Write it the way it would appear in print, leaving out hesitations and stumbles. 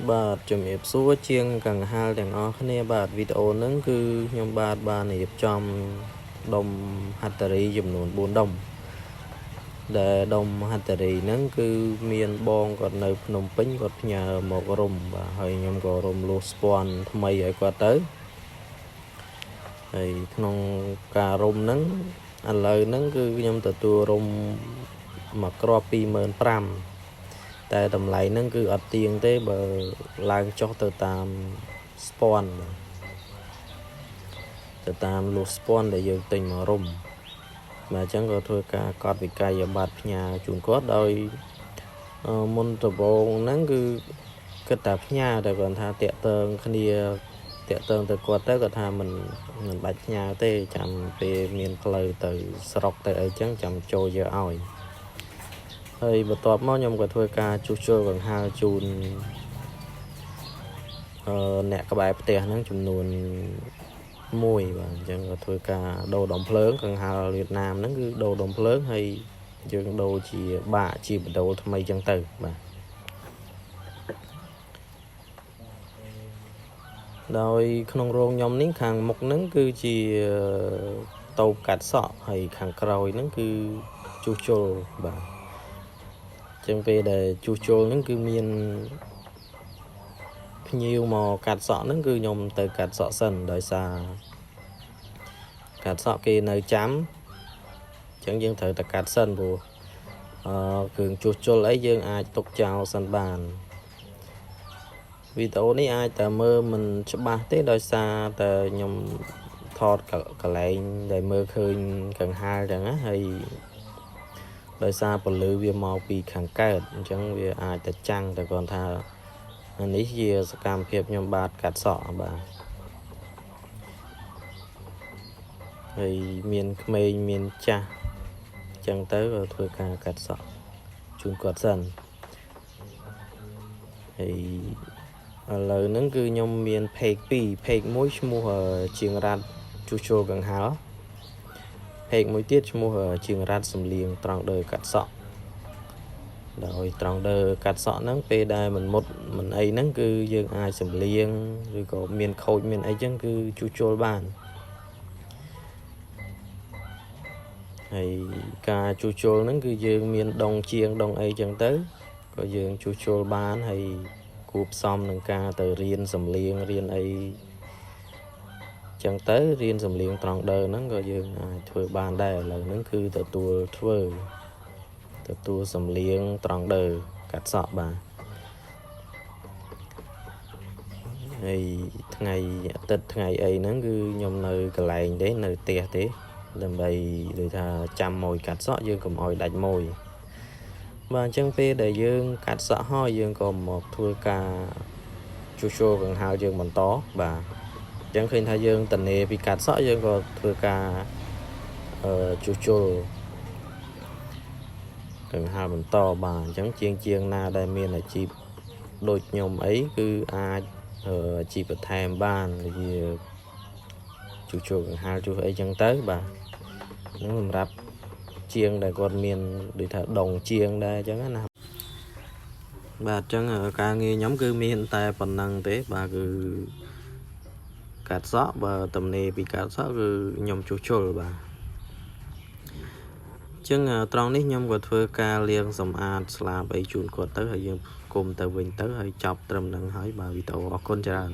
បាទជំរាបសួរជាងកង្ហាលទាំងអស់គ្នាបាទវីដេអូហ្នឹងគឺខ្ញុំបានរៀបចំដុំហត្ថរីចំនួន4ដុំដែលដុំហត្ថរីហ្នឹងគឺមានបងគាត់នៅភ្នំពេញគាត់ផ្ញើមករំបាទហើយខ្ញុំក៏រំលោះស្ពាន់ថ្មីឲ្យគាត់ទៅហើយក្នុងការរំហ្នឹងឥឡូវហ្នឹងគឺខ្ញុំទទួលរំមួយគ្រាប់ 25,000 តែតម្លៃហ្នឹងគឺអត់ទៀងទេបើឡើងចុះទៅតាមស្ពាន់ទៅតាមលូស្ពាន់ដែលយើងទិញមករំបាទអញ្ចឹងក៏ធ្វើការកត់វិក័យប័ត្រផ្ញើជូនគាត់ដោយមុនដំបូងហ្នឹងគឺគិតតែផ្ញើតែគាត់ថាតាក់ទងគ្នាតាក់ទងទៅគាត់ទៅគាត់ថាមិនបាច់ផ្ញើទេចាំពេលមានផ្លូវទៅស្រុកទៅអីចឹងចាំចូលយកឲ្យហើយបន្ទាប់មកខ្ញុំក៏ធ្វើការជួសជុលកង្ហារជូនអ្នកក្បែរផ្ទះហ្នឹងចំនួន1បាទអញ្ចឹងក៏ធ្វើការដូរដុំភ្លើងកង្ហារវៀតណាមហ្នឹងគឺដូរដុំភ្លើងហើយយើងដូរជាបាក់ជាបដូរថ្មីអញ្ចឹងទៅបាទដោយក្នុងរោងខ្ញុំនេះខាងមុខហ្នឹងគឺជាតូបកាត់សក់ហើយខាងក្រោយហ្នឹងគឺជួសជុលបាទចឹងពេលដែលជួសជុលហ្នឹងគឺមានភ្ញៀវមកកាត់សក់ហ្នឹងគឺខ្ញុំទៅកាត់សក់សិនដោយសារកាត់សក់គេនៅចាំចឹងយើងត្រូវតែកាត់សិនព្រោះគ្រឿងជួសជុលអីយើងអាចទុកចោលសិនបានវីដេអូនេះអាចតែមើលមិនច្បាស់ទេដោយសារតែខ្ញុំថតកន្លែងដែលមើលឃើញកង្ហារចឹងណាហើយដោយសារពលឺវាមកពីខាងកើតអញ្ចឹងវាអាចតែចាំងតែគាត់ថានេះជាសកម្មភាពខ្ញុំបាទកាត់សក់បាទហើយមានក្មេងមានចាស់អញ្ចឹងទៅក៏ធ្វើការកាត់សក់ជូនគាត់សិនហើយឥឡូវហ្នឹងគឺខ្ញុំមានផេក2ផេកមួយឈ្មោះជាងរ៉ាត់ជួសជុលកង្ហារផេកមួយទៀតឈ្មោះជាងរ៉ាត់សំលៀងត្រង់ដើកាត់សក់ដោយត្រង់ដើកាត់សក់ហ្នឹងពេលដែលមិនមុតមិនអីហ្នឹងគឺយើងអាចសំលៀងឬក៏មានខូចមានអីចឹងគឺជួសជុលបានហើយការជួសជុលហ្នឹងគឺយើងមានដងជាងដងអីចឹងទៅក៏យើងជួសជុលបានហើយគួបផ្សំនឹងការទៅរៀនសំលៀងរៀនអីចឹងទៅរៀនសំលៀងត្រង់ដើហ្នឹងក៏យើងអាចធ្វើបានដែរឥឡូវហ្នឹងគឺទទួលសំលៀងត្រង់ដើកាត់សក់បាទហើយថ្ងៃអាទិត្យថ្ងៃអីហ្នឹងគឺខ្ញុំនៅកន្លែងទេនៅផ្ទះទេដើម្បីដូចថាចាំម៉ួយកាត់សក់យើងកុំឲ្យដាច់ម៉ួយបាទអញ្ចឹងពេលដែលយើងកាត់សក់ហើយយើងក៏មកធ្វើការជួសជុលកង្ហារយើងបន្តបាទអញ្ចឹងឃើញថាយើងតនេពីកាត់សក់យើងក៏ធ្វើការជួសជុលកង្ហារបន្តបាទអញ្ចឹងជាងណាដែលមានអាជីពដូចខ្ញុំអីគឺអាចអាជីពបន្ថែមបានជាជួសជុលកង្ហារជួសអីចឹងទៅបាទហ្នឹងសម្រាប់ជាងដែលគាត់មានដូចថាដងជាងដែរអញ្ចឹងណាបាទអញ្ចឹងការងារខ្ញុំគឺមានតែប៉ុណ្ណឹងទេបាទគឺកាត់សក់បើតំណេពីកាត់សក់គឺខ្ញុំជួសជុលបាទអញ្ចឹងត្រង់នេះខ្ញុំក៏ធ្វើការលាងសម្អាតស្លាបអីជូនគាត់ទៅហើយយើងគុំទៅវិញទៅហើយចប់ត្រឹមហ្នឹងហើយបាទវីដេអូអរគុណច្រើន